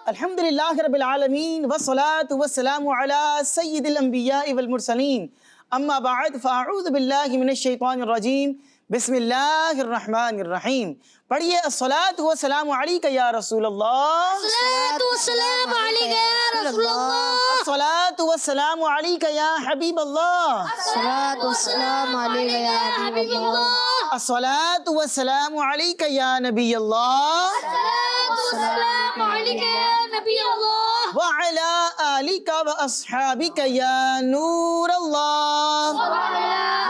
الحمدللہ رب العالمین والصلاة والسلام علی سید الانبیاء والمرسلین اما بعد فاعوذ باللہ من الشیطان الرجیم بسم اللہ الرحمن الرحیم. پڑھیے الصلاة والسلام علیک یا رسول اللہ، الصلاة والسلام علیک یا رسول اللہ، الصلاة والسلام علیک یا حبیب اللہ، الصلاة والسلام علیک یا حبیب اللہ، الصلاة والسلام علیک یا نبی اللہ، الصلاة والسلام علیک یا نبی اللہ، وعلی آلک واصحابک یا نور اللہ.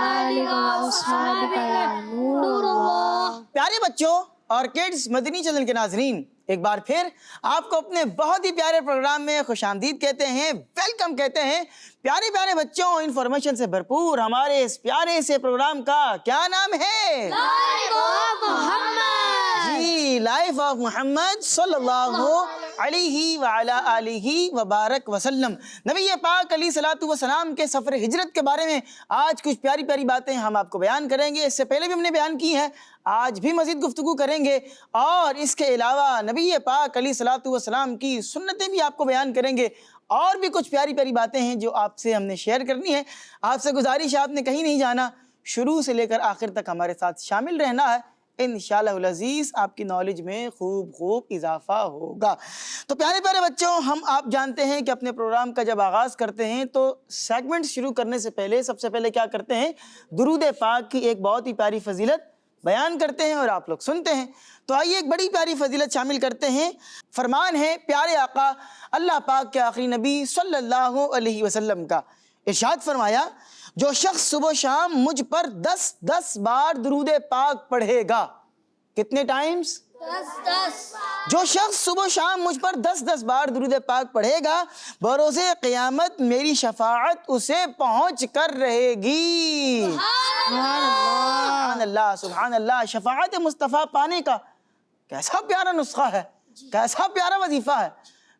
آلک واصحابک یا نور اللہ. پیارے بچوں اور کڈز مدنی چینل کے ناظرین، ایک بار پھر آپ کو اپنے بہت ہی پیارے پروگرام میں خوش آمدید کہتے ہیں، ویلکم کہتے ہیں. پیارے پیارے بچوں، انفارمیشن سے بھرپور ہمارے اس پیارے سے پروگرام کا کیا نام ہے؟ Life of Muhammad. جی، لائف آف محمد صلی اللہ علیہ وعلی آلہ وبارک وسلم. نبی پاک علیہ الصلوۃ والسلام کے سفر ہجرت کے بارے میں آج کچھ پیاری پیاری باتیں ہم آپ کو بیان کریں گے. اس سے پہلے بھی ہم نے بیان کی ہیں، آج بھی مزید گفتگو کریں گے، اور اس کے علاوہ نبی پاک علیہ الصلوۃ والسلام کی سنتیں بھی آپ کو بیان کریں گے، اور بھی کچھ پیاری پیاری باتیں ہیں جو آپ سے ہم نے شیئر کرنی ہے. آپ سے گزارش ہے، آپ نے کہیں نہیں جانا، شروع سے لے کر آخر تک ہمارے ساتھ شامل رہنا ہے. انشاءاللہ العزیز آپ کی نالج میں خوب اضافہ ہوگا. تو پیارے پیارے بچوں، ہم آپ جانتے ہیں کہ اپنے پروگرام کا جب آغاز کرتے ہیں تو سیگمنٹ شروع کرنے سے پہلے سب سے پہلے کیا کرتے ہیں؟ درود پاک کی ایک بہت ہی پیاری فضیلت بیان کرتے ہیں اور آپ لوگ سنتے ہیں. تو آئیے ایک بڑی پیاری فضیلت شامل کرتے ہیں. فرمان ہے پیارے آقا اللہ پاک کے آخری نبی صلی اللہ علیہ وسلم کا، ارشاد فرمایا، جو شخص صبح و شام مجھ پر 10 بار درود پاک پڑھے گا. کتنے ٹائمز؟ 10. جو شخص صبح و شام مجھ پر 10 بار درود پاک پڑھے گا، بروز قیامت میری شفاعت اسے پہنچ کر رہے گی. سبحان اللہ، سبحان اللہ. شفاعت مصطفیٰ پانے کا کیسا پیارا نسخہ ہے، کیسا پیارا وظیفہ ہے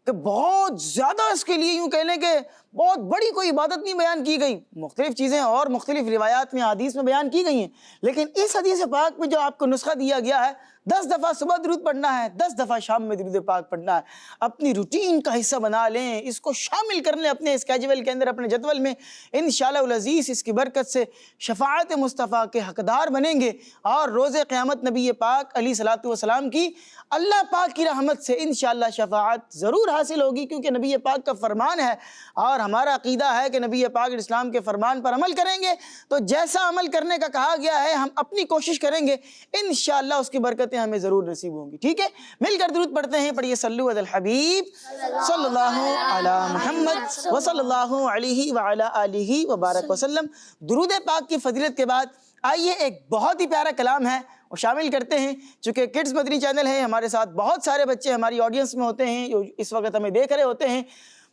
کہ بہت زیادہ اس کے لیے یوں کہہ لیں کہ بہت بڑی کوئی عبادت نہیں بیان کی گئی. مختلف چیزیں اور مختلف روایات میں حدیث میں بیان کی گئی ہیں، لیکن اس حدیث پاک میں جو آپ کو نسخہ دیا گیا ہے، 10 دفعہ صبح درود پڑھنا ہے، 10 دفعہ شام میں درود پاک پڑھنا ہے. اپنی روٹین کا حصہ بنا لیں، اس کو شامل کر لیں اپنے اسکیجول کے اندر، اپنے جدول میں. انشاءاللہ العزیز اس کی برکت سے شفاعت مصطفیٰ کے حقدار بنیں گے، اور روز قیامت نبی پاک علیہ الصلوۃ والسلام کی اللہ پاک کی رحمت سے انشاءاللہ شفاعت ضرور حاصل ہوگی، کیونکہ نبی پاک کا فرمان ہے، اور ہمارا عقیدہ ہے کہ نبی پاک اسلام کے فرمان پر عمل کریں گے تو جیسا عمل کرنے کا کہا گیا ہے ہم اپنی کوشش کریں گے، انشاءاللہ اس کی برکتیں ہمیں ضرور نصیب ہوں گی. ٹھیک ہے، مل کر درود پڑھتے ہیں. پڑھیے صلو علی الحبیب صلی اللہ علی محمد وصلی اللہ علیہ وعلی آلہ وبارک وسلم. درود پاک کی فضیلت کے بعد آئیے ایک بہت ہی پیارا کلام ہے وہ شامل کرتے ہیں. چونکہ کڈز مدنی چینل ہے، ہمارے ساتھ بہت سارے بچے ہماری آڈینس میں ہوتے ہیں جو اس وقت ہمیں دیکھ رہے ہوتے ہیں.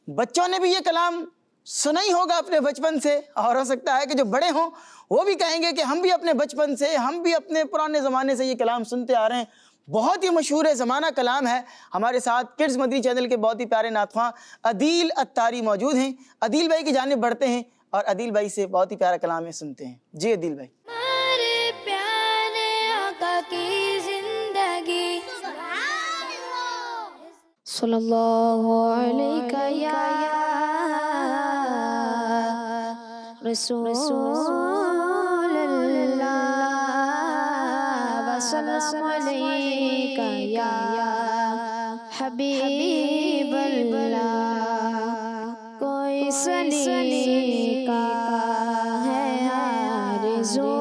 بچوں نے بھی یہ کلام سنا ہی ہوگا اپنے بچپن سے، اور ہو سکتا ہے کہ جو بڑے ہوں وہ بھی کہیں گے کہ ہم بھی اپنے بچپن سے، ہم بھی اپنے پرانے زمانے سے یہ کلام سنتے آ رہے ہیں. بہت ہی مشہور زمانہ کلام ہے. ہمارے ساتھ کڈز مدنی چینل کے بہت ہی پیارے نعت خواں عدیل اتاری موجود ہیں. عدیل بھائی کی جانب بڑھتے ہیں اور عدیل بھائی سے بہت ہی پیارا کلام ہے سنتے ہیں. جی عدیل بھائی. ہمارے پیارے آقا کی زندگی صلی اللہ علیہ یا رسول اللہ وسلم علیک یا حبیب اللہ. کوئی سلیقہ ہے آرزو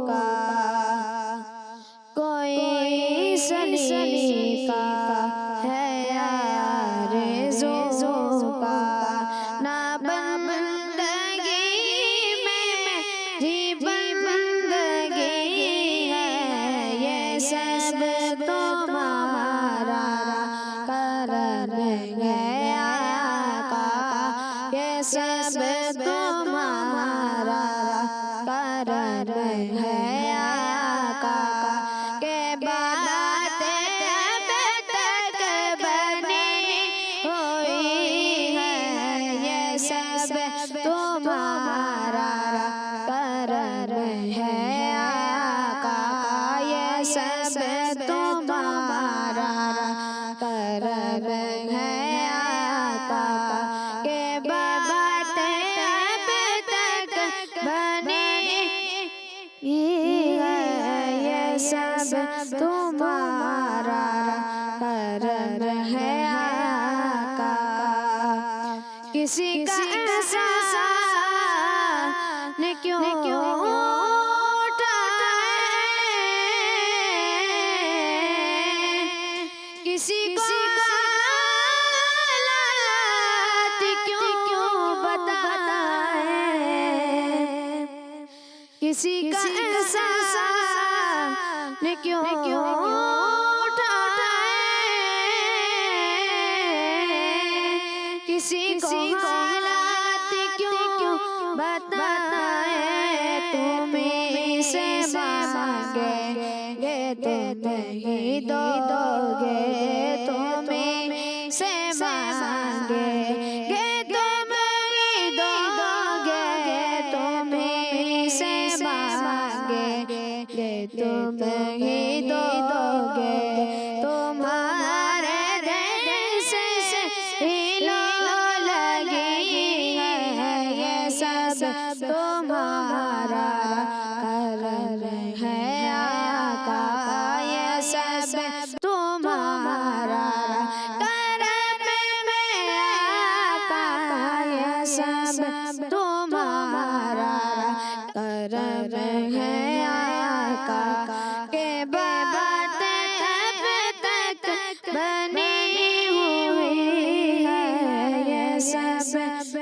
کا، کوئی سلیقہ ہے آرزو کا، نہ بندگی میری بندگی ہے، یہ سب تمہارا کرم ہے آقا، یہ سب تمہارا کرم ہے آقا، کہ بات اب تک بنی ہوئی ہے، یہ سب تمہارا کرم ہے آقا، یہ سب تمہارا کرم ہے آقا کے بات اب تک بنی یہ سب تمہارا کرم ہے آقا کسی کا احسان کیوں کسی کو غلط کیوں بتائیں کسی کا احسان کیوں اٹھائیں کسی کو غلط کیوں بتائیں تمہیں سے مانگیں گے تو نہیں دو گے تمہیں سے مانگیں گے تو نہیں دو گے تمہیں سے مانگیں گے تم نہیں دو گے تمہارے دل سے ہلو لگی ہے یہ سب تمہارا کرم ہے آقا یہ سب تمہارا کرم ہے آقا یہ سب تمہارا کرم ہے آقا کے بات اب تک بنی ہوئی ہے یہ سب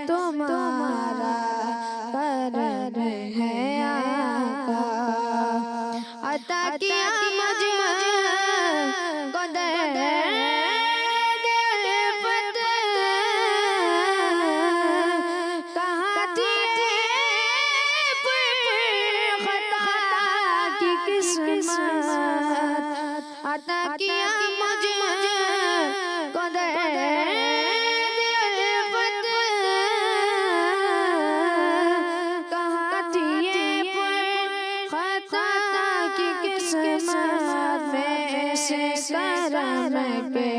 تمہارا کرم ہے آقا عطا کیا مجھ کو درد الفت کہاں تھی خطا کی قسمت عطا کیا مجھ کو درد الفت کہاں تھی خطا کی قسمت میں سے کرم کے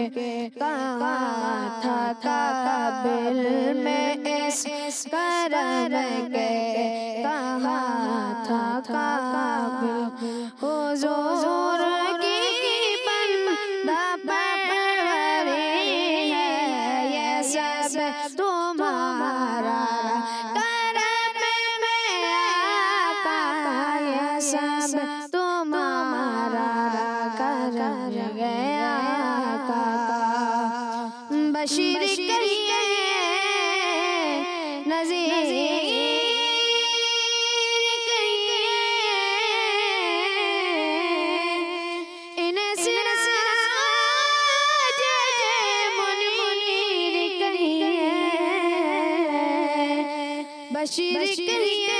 کہاں تھا قابل میں اس کرم کے کہاں تھا قابل حضور کی بندہ پروری ہے یہ سب تمہارا کرم ہے آقا یہ سب تمہارا کرم ہے آقا بشیر کہیے نذیر کہیے انہیں سراج منیر کہیے بشیر کہیے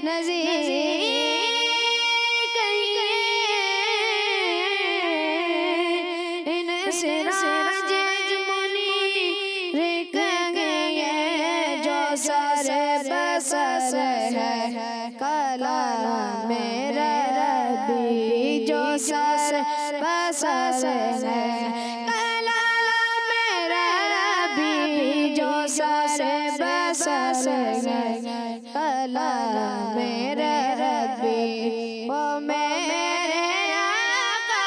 نذیر کہیے انہیں سراج منیر کہیے جو سر بسر ہے کلام میرا ربی جو سر بسر ہے کلام میرا ربی جو سر بسر ہے کلام میرا ربی وہ میرے آقا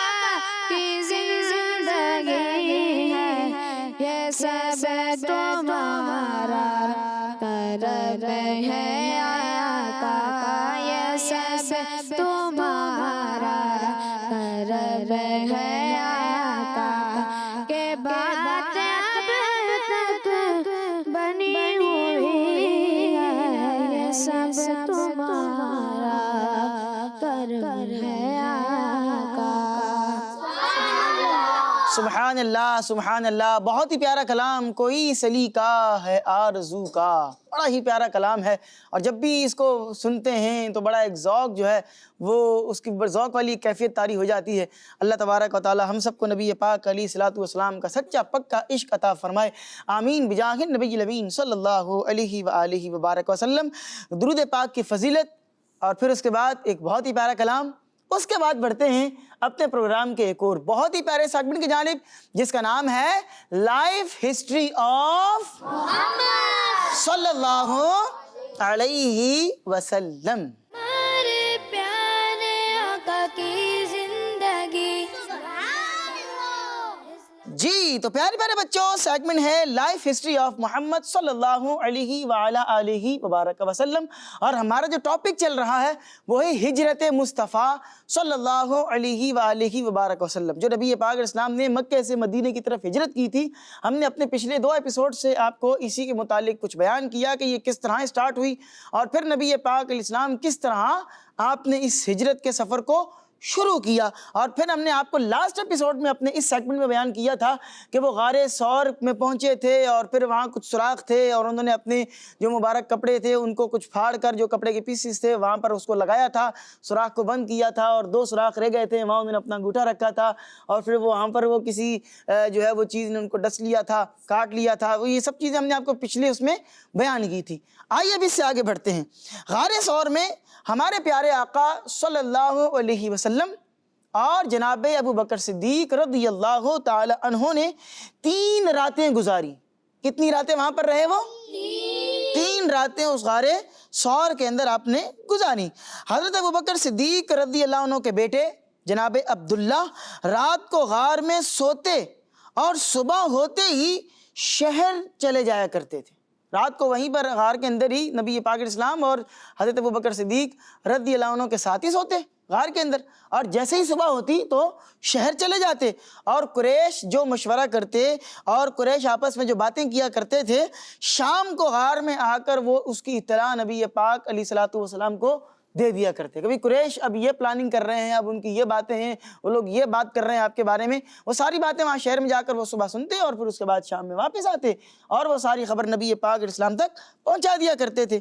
کی زندگی ہے یہ سب تمہارا کرم ہے آقا یہ سب تمہارا کرم ہے آقا کے بات اب تک بنی ہوئی ہے یہ سب تمہارا کرم ہے آقا سبحان اللہ بہت ہی پیارا کلام کوئی سلیقہ ہے آرزو کا بڑا ہی پیارا کلام ہے اور جب بھی اس کو سنتے ہیں تو بڑا ایک ذوق جو ہے وہ اس کی ذوق والی کیفیت طاری ہو جاتی ہے اللہ تبارک و تعالی ہم سب کو نبی پاک علیہ الصلوۃ والسلام کا سچا پکا عشق عطا فرمائے آمین بجاہ النبی الامین صلی اللہ علیہ وآلہ وبارک وسلم درود پاک کی فضیلت اور پھر اس کے بعد ایک بہت ہی پیارا کلام اس کے بعد بڑھتے ہیں اپنے پروگرام کے ایک اور بہت ہی پیارے سیگمنٹ کی جانب، جس کا نام ہے لائف ہسٹری آف صلی اللہ علیہ وسلم۔ ہمارے پیارے آقا کی زندگی۔ جی تو پیارے پیارے بچوں، سیگمنٹ ہے لائف ہسٹری آف محمد صلی اللہ علیہ وعلی آلہ وبارک وسلم، اور ہمارا جو ٹاپک چل رہا ہے وہی ہجرت مصطفیٰ صلی اللہ علیہ وآلہ وبارک وسلم، جو نبی پاک علیہ السلام نے مکہ سے مدینہ کی طرف ہجرت کی تھی۔ ہم نے اپنے پچھلے 2 ایپیسوڈ سے آپ کو اسی کے متعلق کچھ بیان کیا کہ یہ کس طرح سٹارٹ ہوئی، اور پھر نبی پاک علیہ السلام کس طرح آپ نے اس ہجرت کے سفر کو شروع کیا، اور پھر ہم نے آپ کو لاسٹ ایپیسوڈ میں اپنے اس سیگمنٹ میں بیان کیا تھا کہ وہ غار ثور میں پہنچے تھے، اور پھر وہاں کچھ سوراخ تھے، اور انہوں نے اپنے جو مبارک کپڑے تھے ان کو کچھ پھاڑ کر جو کپڑے کے پیسز تھے وہاں پر اس کو لگایا تھا، سوراخ کو بند کیا تھا، اور 2 سوراخ رہ گئے تھے، وہاں انہوں نے اپنا انگوٹھا رکھا تھا، اور پھر وہاں پر وہ کسی جو ہے وہ چیز نے ان کو ڈس لیا تھا، کاٹ لیا تھا۔ وہ یہ سب چیزیں ہم نے آپ کو پچھلے اس میں بیان کی تھی۔ آئیے اب اس سے آگے بڑھتے ہیں۔ غار ثور میں ہمارے پیارے آقا صلی اللہ علیہ وسلم اور جناب ابو بکر صدیق رضی اللہ تعالی عنہ نے 3 راتیں گزاری۔ کتنی راتیں وہاں پر رہے وہ؟ 3 راتیں اس غار ثور کے اندر آپ نے گزاری۔ حضرت ابو بکر صدیق رضی اللہ عنہ کے بیٹے جناب عبداللہ رات کو غار میں سوتے اور صبح ہوتے ہی شہر چلے جایا کرتے تھے۔ رات کو وہیں پر غار کے اندر ہی نبی پاک علیہ السلام اور حضرت ابو بکر صدیق رضی اللہ عنہ کے ساتھ ہی سوتے غار کے اندر، اور جیسے ہی صبح ہوتی تو شہر چلے جاتے، اور قریش جو مشورہ کرتے اور قریش آپس میں جو باتیں کیا کرتے تھے، شام کو غار میں آ کر وہ اس کی اطلاع نبی پاک علیہ الصلوۃ والسلام کو دے دیا کرتے۔ کبھی قریش اب یہ پلاننگ کر رہے ہیں، اب ان کی یہ باتیں ہیں، وہ لوگ یہ بات کر رہے ہیں آپ کے بارے میں، وہ ساری باتیں وہاں شہر میں جا کر وہ صبح سنتے، اور پھر اس کے بعد شام میں واپس آتے، اور وہ ساری خبر نبی پاک علیہ السلام تک پہنچا دیا کرتے تھے۔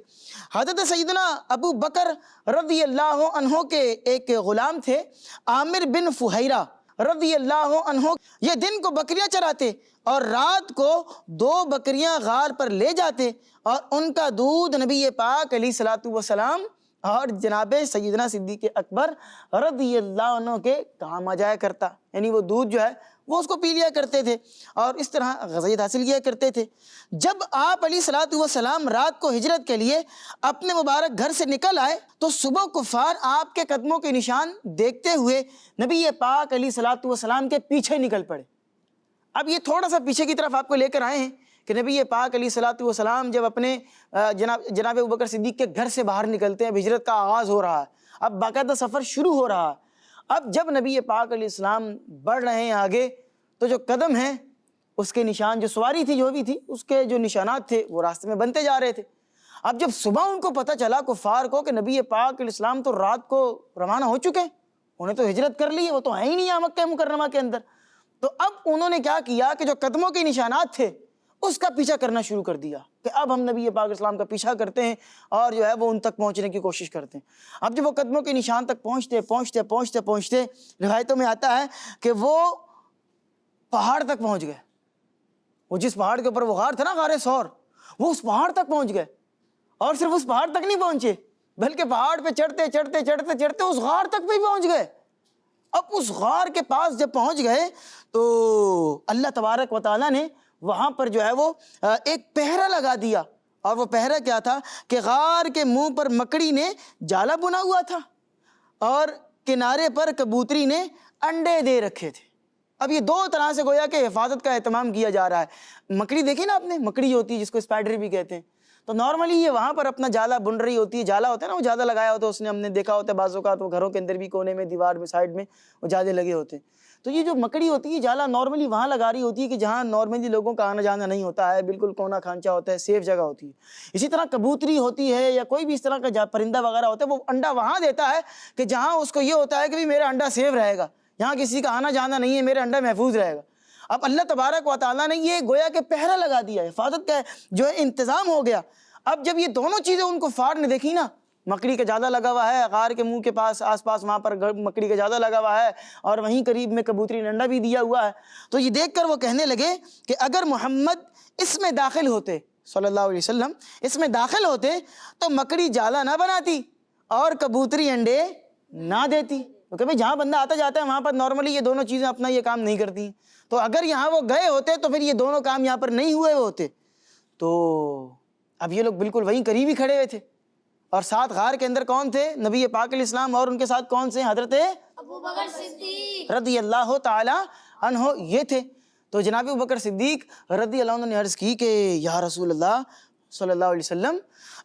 حضرت سیدنا ابو بکر رضی اللہ عنہ کے ایک غلام تھے، عامر بن فہیرہ رضی اللہ عنہ، یہ دن کو بکریاں چراتے اور رات کو 2 بکریاں غار پر لے جاتے، اور ان کا دودھ نبی پاک علیہ الصلوۃ والسلام اور جناب سیدنا صدیق اکبر رضی اللہ عنہ کے کام آ جایا کرتا، یعنی وہ دودھ جو ہے وہ اس کو پی لیا کرتے تھے، اور اس طرح غذائیت حاصل کیا کرتے تھے۔ جب آپ علیہ الصلوۃ والسلام رات کو ہجرت کے لیے اپنے مبارک گھر سے نکل آئے تو صبح کفار آپ کے قدموں کے نشان دیکھتے ہوئے نبی پاک علیہ الصلوۃ والسلام کے پیچھے نکل پڑے۔ اب یہ تھوڑا سا پیچھے کی طرف آپ کو لے کر آئے ہیں کہ نبی پاک علیہ الصلوۃ والسلام جب اپنے جناب ابوبکر صدیق کے گھر سے باہر نکلتے ہیں، ہجرت کا آغاز ہو رہا ہے، اب باقاعدہ سفر شروع ہو رہا ہے۔ اب جب نبی پاک علیہ السلام بڑھ رہے ہیں آگے، تو جو قدم ہیں اس کے نشان، جو سواری تھی جو بھی تھی اس کے جو نشانات تھے وہ راستے میں بنتے جا رہے تھے۔ اب جب صبح ان کو پتہ چلا کفار کو کہ نبی پاک علیہ السلام تو رات کو روانہ ہو چکے، انہیں تو ہجرت کر لی ہے، وہ تو ہیں ہی نہیں یہاں مکہ مکرمہ کے اندر، تو اب انہوں نے کیا کیا کہ جو قدموں کے نشانات تھے اس کا پیچھا کرنا شروع کر دیا کہ اب ہم نبی پاک اسلام کا پیچھا کرتے ہیں اور جو ہے وہ ان تک پہنچنے کی کوشش کرتے ہیں۔ اب جب وہ قدموں کے نشان تک پہنچتے روایتوں میں آتا ہے کہ وہ پہاڑ تک پہنچ گئے، وہ جس پہاڑ کے اوپر وہ غار تھا نا، غار ثور، وہ اس پہاڑ تک پہنچ گئے، اور صرف اس پہاڑ تک نہیں پہنچے بلکہ پہاڑ پہ چڑھتے اس غار تک بھی پہنچ گئے۔ اب اس غار کے پاس جب پہنچ گئے تو اللہ تبارک و تعالیٰ نے وہاں پر جو ہے وہ ایک پہرہ لگا دیا، اور وہ پہرہ کیا تھا کہ غار کے منہ پر مکڑی نے جالا بنا ہوا تھا اور کنارے پر کبوتری نے انڈے دے رکھے تھے۔ اب یہ 2 طرح سے گویا کہ حفاظت کا اہتمام کیا جا رہا ہے۔ مکڑی دیکھی نا آپ نے، مکڑی ہوتی ہے جس کو اسپائڈر بھی کہتے ہیں، تو نارملی یہ وہاں پر اپنا جالا بن رہی ہوتی ہے، جالا ہوتا ہے نا، وہ جالا لگایا ہوتا ہے، اس نے ہم نے دیکھا ہوتا ہے بعض اوقات وہ گھروں کے اندر بھی کونے میں، دیوار میں، سائڈ میں وہ جالے لگے ہوتے ہیں۔ تو یہ جو مکڑی ہوتی ہے جالا نارملی وہاں لگا رہی ہوتی ہے کہ جہاں نارملی لوگوں کا آنا جانا نہیں ہوتا ہے، بالکل کونا کھانچا ہوتا ہے، سیف جگہ ہوتی ہے۔ اسی طرح کبوتری ہوتی ہے یا کوئی بھی اس طرح کا پرندہ وغیرہ ہوتا ہے، وہ انڈا وہاں دیتا ہے کہ جہاں اس کو یہ ہوتا ہے کہ میرا انڈا سیف رہے گا، یہاں کسی کا آنا جانا نہیں ہے، میرا انڈا محفوظ رہے گا۔ اب اللہ تبارک و تعالیٰ نے یہ گویا کہ پہرہ لگا دیا، حفاظت کا جو ہے انتظام ہو گیا۔ اب جب یہ دونوں چیزیں ان کفار نے دیکھی نا، مکڑی کا جالا لگا ہوا ہے غار کے منہ کے پاس، آس پاس وہاں پر مکڑی کا جالا لگا ہوا ہے، اور وہیں قریب میں کبوتری نے انڈا بھی دیا ہوا ہے، تو یہ دیکھ کر وہ کہنے لگے کہ اگر محمد اس میں داخل ہوتے صلی اللہ علیہ وسلم، اس میں داخل ہوتے تو مکڑی جالا نہ بناتی اور کبوتری انڈے نہ دیتی۔ کیونکہ بھائی جہاں بندہ آتا جاتا ہے وہاں پر نارملی یہ دونوں چیزیں اپنا یہ کام نہیں کرتی ہیں، تو اگر یہاں وہ گئے ہوتے تو پھر یہ دونوں کام یہاں پر نہیں ہوئے ہوتے۔ تو اب یہ لوگ بالکل وہیں قریب ہی کھڑے ہوئے تھے، اور ساتھ غار کے اندر کون تھے؟ نبی پاک علیہ السلام، اور ان کے ساتھ کون سے؟ حضرت ابوبکر صدیق رضی اللہ تعالی عنہ یہ تھے۔ تو جناب ابوبکر صدیق رضی اللہ عنہ نے عرض کی کہ یا رسول اللہ صلی اللہ علیہ وسلم،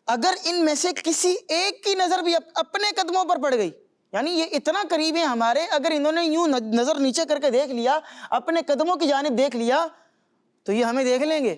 اگر ان میں سے کسی ایک کی نظر بھی اپنے قدموں پر پڑ گئی، یعنی یہ اتنا قریب ہیں ہمارے، اگر انہوں نے یوں نظر نیچے کر کے دیکھ لیا، اپنے قدموں کی جانب دیکھ لیا، تو یہ ہمیں دیکھ لیں گے،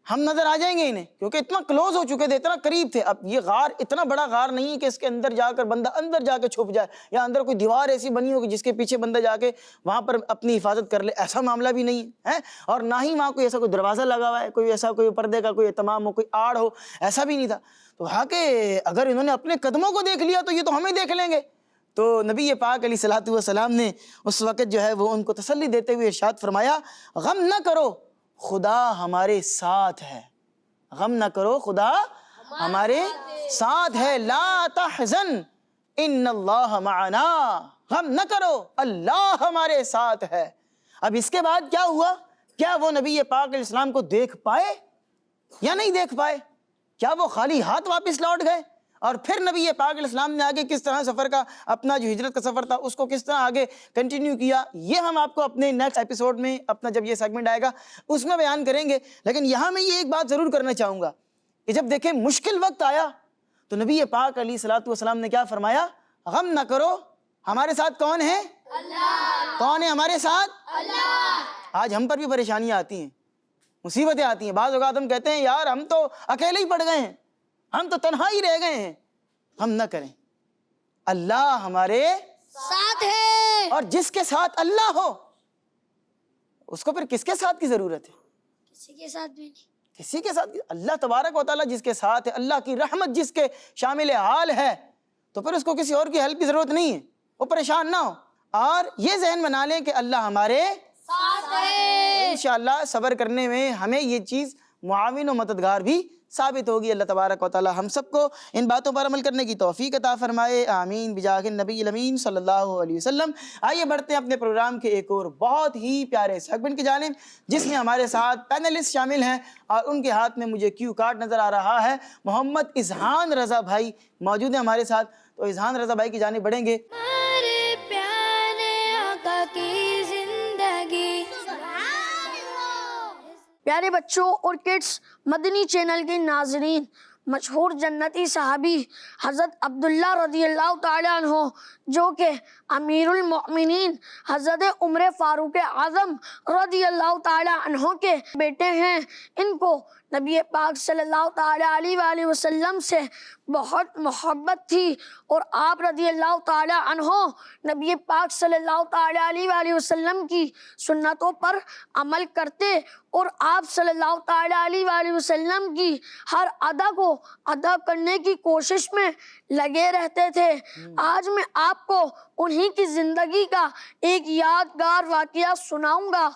ہم نظر آ جائیں گے انہیں، کیونکہ اتنا کلوز ہو چکے تھے، اتنا قریب تھے۔ اب یہ غار اتنا بڑا غار نہیں ہے کہ اس کے اندر جا کر بندہ اندر جا کے چھپ جائے، یا اندر کوئی دیوار ایسی بنی ہوگی جس کے پیچھے بندہ جا کے وہاں پر اپنی حفاظت کر لے، ایسا معاملہ بھی نہیں ہے، اور نہ ہی وہاں کوئی ایسا کوئی دروازہ لگا ہوا ہے، کوئی ایسا کوئی پردے کا کوئی اہتمام ہو، کوئی آڑ ہو، ایسا بھی نہیں تھا۔ تو وہاں کہ اگر انہوں نے اپنے قدموں کو دیکھ لیا تو یہ تو ہمیں دیکھ لیں گے۔ تو نبی پاک علیہ الصلوۃ والسلام نے اس وقت جو ہے وہ ان کو تسلی دیتے ہوئے ارشاد فرمایا، غم نہ کرو، خدا ہمارے ساتھ ہے، غم نہ کرو، خدا ہمارے ساتھ ہے، لا تحزن ان اللہ معنا، غم نہ کرو، اللہ ہمارے ساتھ ہے۔ اب اس کے بعد کیا ہوا؟ کیا وہ نبی پاک علیہ السلام کو دیکھ پائے یا نہیں دیکھ پائے؟ کیا وہ خالی ہاتھ واپس لوٹ گئے؟ اور پھر نبی پاک علیہ السلام نے آگے کس طرح سفر کا، اپنا جو ہجرت کا سفر تھا اس کو کس طرح آگے کنٹینیو کیا، یہ ہم آپ کو اپنے نیکسٹ ایپیسوڈ میں، اپنا جب یہ سیگمنٹ آئے گا اس میں بیان کریں گے۔ لیکن یہاں میں یہ ایک بات ضرور کرنا چاہوں گا کہ جب دیکھیں مشکل وقت آیا تو نبی پاک علیہ الصلوۃ والسلام نے کیا فرمایا؟ غم نہ کرو، ہمارے ساتھ کون ہے؟ اللہ۔ کون ہے ہمارے ساتھ؟ اللہ۔ آج ہم پر بھی پریشانیاں آتی ہیں، مصیبتیں آتی ہیں، بعض اوقات ہم کہتے ہیں یار ہم تو اکیلے ہی پڑ گئے ہیں، ہم تو تنہا ہی رہ گئے ہیں۔ ہم نہ کریں، اللہ ہمارے ساتھ ہے، اور جس کے ساتھ اللہ ہو اس کو پھر کس کے ساتھ کی ضرورت ہے؟ کسی کے ساتھ بھی نہیں۔ کسی کے ساتھ، اللہ تبارک و تعالیٰ جس کے ساتھ ہے، اللہ کی رحمت جس کے شامل حال ہے، تو پھر اس کو کسی اور کی ہیلپ کی ضرورت نہیں ہے، وہ پریشان نہ ہو، اور یہ ذہن بنا لیں کہ اللہ ہمارے ساتھ ہے۔ انشاءاللہ صبر کرنے میں ہمیں یہ چیز معاون و مددگار بھی ثابت ہوگی۔ اللہ تبارک و تعالی ہم سب کو ان باتوں پر عمل کرنے کی توفیق عطا فرمائے، آمین بجاہ النبی الامین صلی اللہ علیہ وسلم۔ آئیے بڑھتے ہیں اپنے پروگرام کے ایک اور بہت ہی پیارے سیگمنٹ کی جانب، جس میں ہمارے ساتھ پینلسٹ شامل ہیں، اور ان کے ہاتھ میں مجھے کیو کارڈ نظر آ رہا ہے۔ محمد اذہان رضا بھائی موجود ہیں ہمارے ساتھ، تو اذہان رضا بھائی کی جانب بڑھیں گے۔ ہمارے پیارے آقا کی زندگی۔ پیارے بچوں اور کڈس، مدنی چینل کے ناظرین، مشہور جنتی صحابی حضرت عبداللہ رضی اللہ تعالیٰ عنہ، جو کہ امیر المؤمنین حضرت عمر فاروق اعظم رضی اللہ تعالیٰ عنہ کے بیٹے ہیں، ان کو نبی پاک صلی اللہ تعالیٰ علیہ وآلہ وسلم سے بہت محبت تھی، اور آپ رضی اللہ تعالیٰ عنہ نبی پاک صلی اللہ تعالیٰ علیہ وآلہ وسلم کی سنتوں پر عمل کرتے، اور آپ صلی اللہ تعالیٰ علیہ وآلہ وسلم کی ہر ادا کو ادا کرنے کی کوشش میں لگے رہتے تھے۔ آج میں آپ کو انہی کی زندگی کا ایک یادگار واقعہ سناؤں گا۔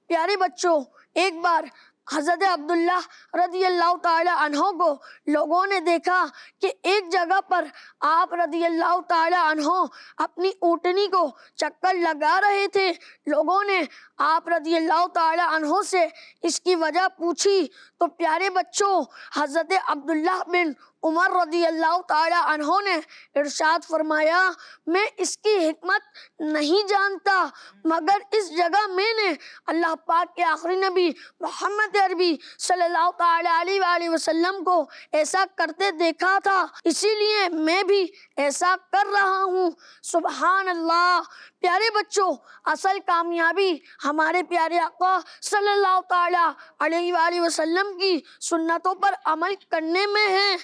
پیارے بچوں، ایک بار حضرت عبداللہ رضی اللہ تعالی عنہ کو لوگوں نے دیکھا کہ ایک جگہ پر آپ رضی اللہ تعالی عنہ اپنی اونٹنی کو چکر لگا رہے تھے۔ لوگوں نے آپ رضی اللہ تعالی عنہ سے اس کی وجہ پوچھی، تو پیارے بچوں، حضرت عبداللہ بن عمر رضی اللہ تعالی عنہ نے ارشاد فرمایا، میں اس کی حکمت نہیں جانتا، مگر اس جگہ میں نے اللہ پاک کے آخری نبی محمد عربی صلی اللہ تعالی علیہ وآلہ وسلم کو ایسا کرتے دیکھا تھا، اسی لیے میں بھی ایسا کر رہا ہوں۔ سبحان اللہ۔ پیارے بچوں، اصل کامیابی ہمارے پیارے آقا صلی اللہ تعالی علیہ وآلہ وسلم کی سنتوں پر عمل کرنے میں ہے،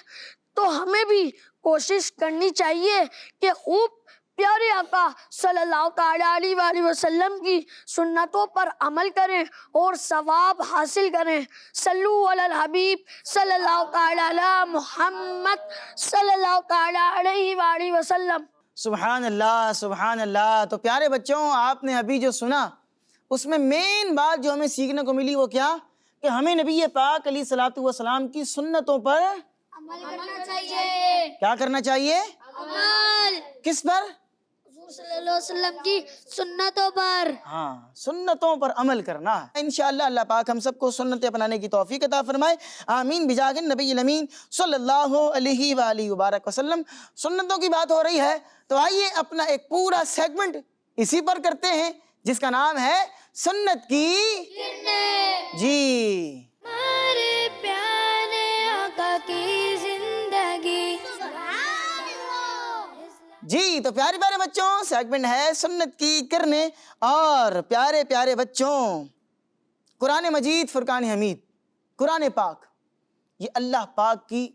تو ہمیں بھی کوشش کرنی چاہیے کہ خوب پیارے آقا صلی اللہ تعالی علیہ وآلہ وسلم کی سنتوں پر عمل کریں اور ثواب حاصل کریں۔ صلو علی الحبیب صلی اللہ تعالی علی محمد صلی اللہ تعالی علیہ وآلہ وسلم۔ سبحان اللہ، سبحان اللہ۔ تو پیارے بچوں، آپ نے ابھی جو سنا اس میں مین بات جو ہمیں سیکھنے کو ملی وہ کیا؟ کہ ہمیں نبی پاک علیہ الصلوۃ والسلام کی سنتوں پر عمل کرنا چاہیے۔ کیا کرنا چاہیے؟ عمل۔ کس پر؟ صلی اللہ علیہ وسلم کی سنتوں پر. ہاں سنتوں پر عمل کرنا ہے. انشاءاللہ اللہ پاک ہم سب کو سنتیں اپنانے کی توفیق عطا فرمائے. آمین بجاہ النبی الامین صلی اللہ علیہ وآلہ وبارک وسلم. سنتوں کی بات ہو رہی ہے تو آئیے اپنا ایک پورا سیگمنٹ اسی پر کرتے ہیں جس کا نام ہے سنت کی جی. ہمارے پیارے آقا کی زندگی. جی تو پیارے پیارے بچوں سیگمنٹ ہے سنت کی کرنے. اور پیارے پیارے بچوں قرآن مجید فرقان حمید قرآن پاک یہ اللہ پاک کی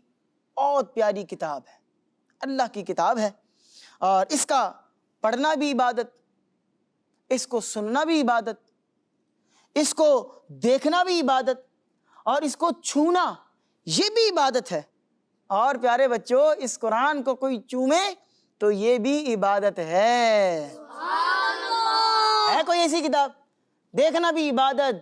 بہت پیاری کتاب ہے. اللہ کی کتاب ہے اور اس کا پڑھنا بھی عبادت, اس کو سننا بھی عبادت, اس کو دیکھنا بھی عبادت اور اس کو چھونا یہ بھی عبادت ہے. اور پیارے بچوں اس قرآن کو کوئی چومے تو یہ بھی عبادت ہے. ہے کوئی ایسی کتاب؟ دیکھنا بھی عبادت,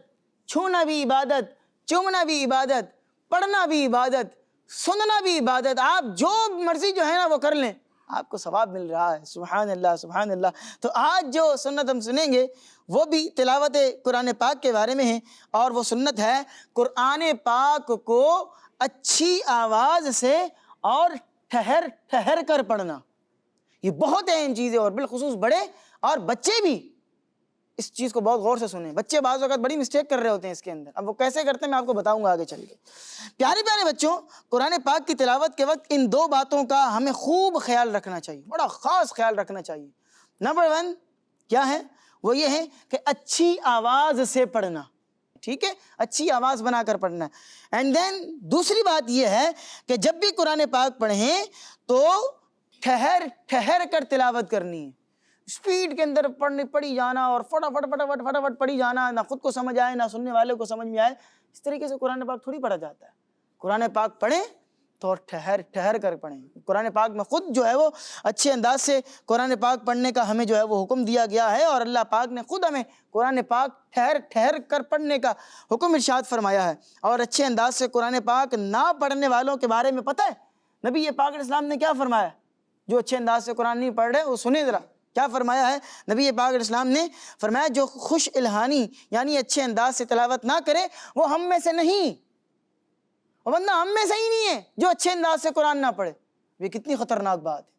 چھونا بھی عبادت, چومنا بھی عبادت, پڑھنا بھی عبادت, سننا بھی عبادت. آپ جو مرضی جو ہے نا وہ کر لیں, آپ کو ثواب مل رہا ہے. سبحان اللہ سبحان اللہ. تو آج جو سنت ہم سنیں گے وہ بھی تلاوت قرآن پاک کے بارے میں ہے اور وہ سنت ہے قرآن پاک کو اچھی آواز سے اور ٹھہر ٹھہر کر پڑھنا. یہ بہت اہم چیز ہے اور بالخصوص بڑے اور بچے بھی اس چیز کو بہت غور سے سنیں. بچے بعض اوقات بڑی مسٹیک کر رہے ہوتے ہیں اس کے اندر. اب وہ کیسے کرتے ہیں میں آپ کو بتاؤں گا آگے چل کے. پیارے پیارے بچوں قرآن پاک کی تلاوت کے وقت ان دو باتوں کا ہمیں خوب خیال رکھنا چاہیے, بڑا خاص خیال رکھنا چاہیے. نمبر 1 کیا ہے؟ وہ یہ ہے کہ اچھی آواز سے پڑھنا. ٹھیک ہے, اچھی آواز بنا کر پڑھنا ہے. اینڈ دین دوسری بات یہ ہے کہ جب بھی قرآن پاک پڑھیں تو ٹھہر ٹھہر کر تلاوت کرنی ہے. اسپیڈ کے اندر پڑھی جانا اور فٹافٹ پڑھی جانا, نہ خود کو سمجھ آئے نہ سننے والے کو سمجھ میں آئے, اس طریقے سے قرآن پاک تھوڑی پڑھا جاتا ہے. قرآن پاک پڑھیں تو ٹھہر ٹھہر کر پڑھیں. قرآن پاک میں خود جو ہے وہ اچھے انداز سے قرآن پاک پڑھنے کا ہمیں جو ہے وہ حکم دیا گیا ہے اور اللہ پاک نے خود ہمیں قرآن پاک ٹھہر ٹھہر کر پڑھنے کا حکم ارشاد فرمایا ہے. اور اچھے انداز سے قرآن پاک نہ پڑھنے والوں کے بارے میں پتہ ہے نبی پاک علیہ السلام نے کیا فرمایا؟ جو اچھے انداز سے قرآن نہیں پڑھ رہے وہ سنیں ذرا کیا فرمایا ہے. نبی پاک علیہ السلام نے فرمایا جو خوش الہانی یعنی اچھے انداز سے تلاوت نہ کرے وہ ہم میں سے نہیں, وہ بندہ ہم میں سے ہی نہیں ہے جو اچھے انداز سے قرآن نہ پڑھے. یہ کتنی خطرناک بات ہے.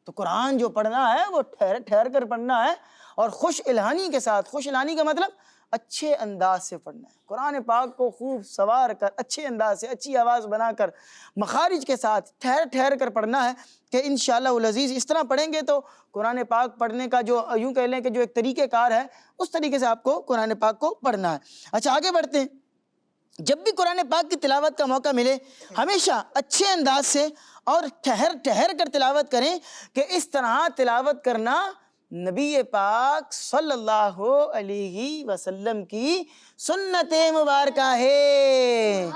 تو قرآن جو پڑھنا ہے وہ ٹھہر ٹھہر کر پڑھنا ہے اور خوش الہانی کے ساتھ. خوش الہانی کا مطلب اچھے انداز سے پڑھنا ہے. قرآن پاک کو خوب سوار کر اچھے انداز سے اچھی آواز بنا کر مخارج کے ساتھ ٹھہر ٹھہر کر پڑھنا ہے کہ انشاءاللہ العزیز اس طرح پڑھیں گے تو قرآن پاک پڑھنے کا جو یوں کہہ لیں کہ جو ایک طریقہ کار ہے اس طریقے سے آپ کو قرآن پاک کو پڑھنا ہے. اچھا آگے بڑھتے ہیں. جب بھی قرآن پاک کی تلاوت کا موقع ملے ہمیشہ اچھے انداز سے اور ٹھہر ٹھہر کر تلاوت کریں کہ اس طرح تلاوت کرنا نبی پاک صلی اللہ علیہ وسلم کی سنت مبارکہ ہے.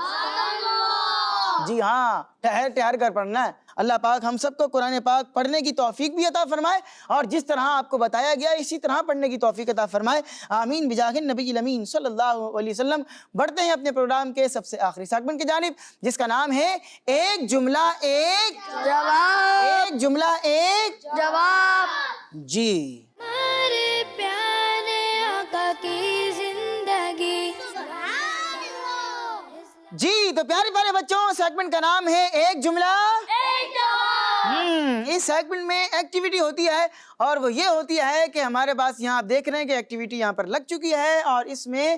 جی ہاں ٹھہر ٹھہر کر پڑھنا ہے. اللہ پاک ہم سب کو قرآن پاک پڑھنے کی توفیق بھی عطا فرمائے اور جس طرح آپ کو بتایا گیا اسی طرح پڑھنے کی توفیق عطا فرمائے. آمین بجاہ النبی الامین صلی اللہ علیہ وسلم. بڑھتے ہیں اپنے پروگرام کے سب سے آخری سیگمنٹ کی جانب جس کا نام ہے ایک جملہ ایک جواب. ایک جملہ ایک جواب. جی. ہمارے پیارے آقا کی زندگی. جی تو پیارے پیارے بچوں سیگمنٹ کا نام ہے ایک جملہ اس سیگمنٹ میں ایکٹیویٹی ہوتی ہے اور وہ یہ ہوتی ہے کہ ہمارے پاس یہاں آپ دیکھ رہے ہیں کہ ایکٹیویٹی یہاں پر لگ چکی ہے اور اس میں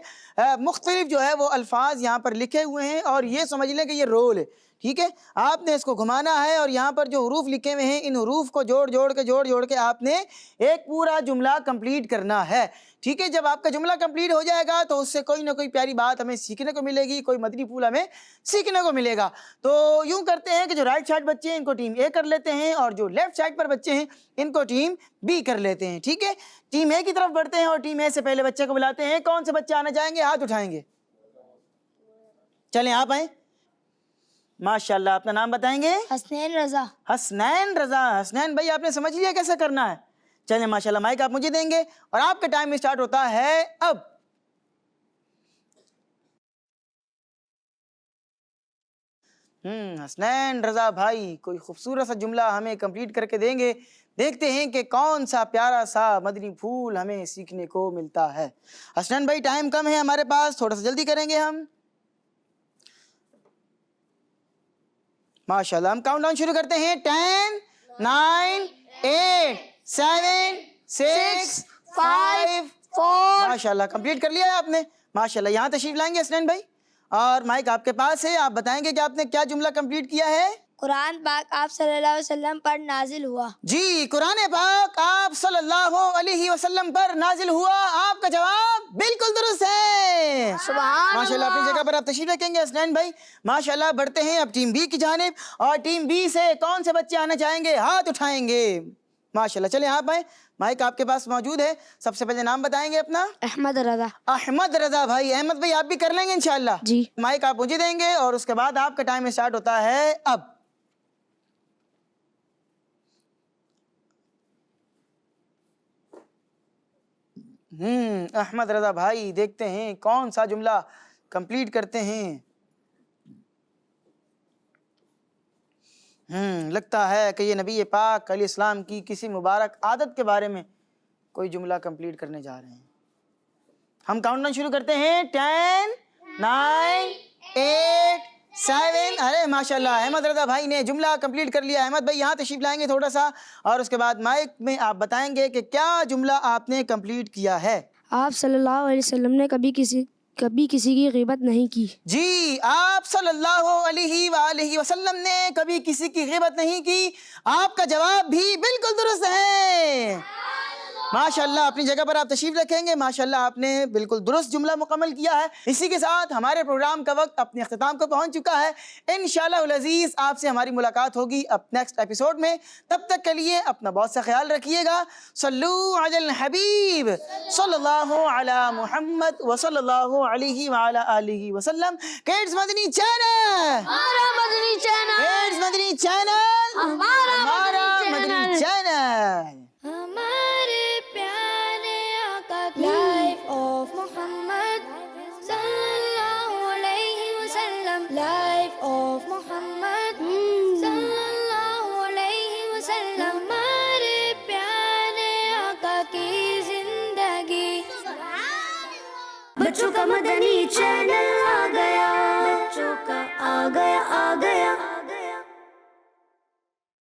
مختلف جو ہے وہ الفاظ یہاں پر لکھے ہوئے ہیں اور یہ سمجھ لیں کہ یہ رول ہے. ٹھیک ہے, آپ نے اس کو گھمانا ہے اور یہاں پر جو حروف لکھے ہوئے ہیں ان حروف کو جوڑ کے آپ نے ایک پورا جملہ کمپلیٹ کرنا ہے. ٹھیک ہے, جب آپ کا جملہ کمپلیٹ ہو جائے گا تو اس سے کوئی نہ کوئی پیاری بات ہمیں سیکھنے کو ملے گی, کوئی مدنی پھول ہمیں سیکھنے کو ملے گا. تو یوں کرتے ہیں کہ جو رائٹ سائڈ بچے ہیں ان کو ٹیم اے کر لیتے ہیں اور جو لیفٹ سائڈ پر بچے ہیں ان کو ٹیم بی کر لیتے ہیں. ٹھیک ہے, ٹیم اے کی طرف بڑھتے ہیں اور ٹیم اے سے پہلے بچے کو بلاتے ہیں. کون سے بچے آنا چاہیں گے ہاتھ اٹھائیں گے؟ چلیں آپ آئیں. ماشاءاللہ, اپنا نام بتائیں گے؟ حسنین رضا. حسنین رضا. حسنین بھائی آپ نے سمجھ لیا کیسے کرنا ہے؟ چلیں ماشاءاللہ مائک آپ مجھے دیں گے اور آپ کا ٹائم اسٹارٹ ہوتا ہے اب. حسنین رضا بھائی کوئی خوبصورت سا جملہ ہمیں کمپلیٹ کر کے دیں گے دیکھتے ہیں کہ کون سا پیارا سا مدنی پھول ہمیں سیکھنے کو ملتا ہے۔ حسنین بھائی ٹائم کم ہے ہمارے پاس، تھوڑا سا جلدی کریں گے ہم۔ ماشاءاللہ، ہم کاؤنٹ ڈاؤن شروع کرتے ہیں۔ 10 9 8 7 6 5 4 ماشاءاللہ کمپلیٹ کر لیا ہے آپ نے، ماشاءاللہ۔ یہاں تشریف لائیں گے حسنین بھائی، اور مائک آپ کے پاس ہے، آپ بتائیں گے کہ آپ نے کیا جملہ کمپلیٹ کیا ہے؟ قرآن پاک آپ صلی اللہ علیہ وسلم پر نازل ہوا۔ جی، قرآن پاک آپ صلی اللہ علیہ وسلم پر نازل ہوا، آپ کا جواب بالکل درست ہے۔ سبحان ماشاءاللہ، اپنی جگہ پر آپ تشریف رکھیں گے حسنین بھائی۔ ماشاءاللہ، بڑھتے ہیں اب ٹیم بی کی جانب، اور ٹیم بی سے کون سے بچے آنا چاہیں گے؟ ہاتھ اٹھائیں گے۔ ماشاءاللہ، چلیں آپ آئیں، مائک آپ کے پاس موجود ہے۔ سب سے پہلے نام بتائیں گے اپنا؟ احمد رضا۔ احمد رضا بھائی۔ احمد بھائی آپ بھی کر لیں گے انشاءاللہ؟ جی۔ مائک آپ مجھے دیں گے، اور اس کے بعد آپ کا ٹائم اسٹارٹ ہوتا ہے اب۔ احمد رضا بھائی دیکھتے ہیں کون سا جملہ کمپلیٹ کرتے ہیں۔ لگتا ہے کہ یہ نبی پاک علیہ السلام کی کسی مبارک عادت کے بارے میں کوئی جملہ کمپلیٹ کرنے جا رہے ہیں۔ ہم کاؤنٹ ڈاؤن شروع کرتے ہیں۔ 10 9 8 7 ارے ماشاءاللہ، احمد رضا بھائی نے جملہ کمپلیٹ کر لیا۔ احمد بھائی یہاں تشریف لائیں گے تھوڑا سا، اور اس کے بعد مائک میں آپ بتائیں گے کہ کیا جملہ آپ نے کمپلیٹ کیا ہے۔ آپ صلی اللہ علیہ وسلم نے کبھی کسی کی غیبت نہیں کی۔ جی، آپ صلی اللہ علیہ وآلہ وسلم نے کبھی کسی کی غیبت نہیں کی، آپ کا جواب بھی بالکل درست ہے۔ ماشاءاللہ، اپنی جگہ پر آپ تشریف رکھیں گے۔ ماشاءاللہ، آپ نے بالکل درست جملہ مکمل کیا ہے۔ اسی کے ساتھ ہمارے پروگرام کا وقت اپنے اختتام کو پہنچ چکا ہے۔ انشاءاللہ العزیز آپ سے ہماری ملاقات ہوگی اب نیکسٹ ایپیسوڈ میں۔ تب تک کے لیے اپنا بہت سا خیال رکھیے گا۔ صلو علی الحبیب صلی اللہ علی محمد وصلی اللہ علیہ وعلی آلہ وسلم۔ کڈز مدنی چینل، ہمارا مدنی چینل، کڈز مدنی چینل، ہمارا مدنی چینل۔ ہمارے پیارے آقا کی لائف آف محمد صلی اللہ علیہ وسلم، لائف آف محمد صلی اللہ علیہ وسلم، ہمارے پیارے آقا کی زندگی۔ بچوں کا مدنی چینل آ گیا، بچوں کا آ گیا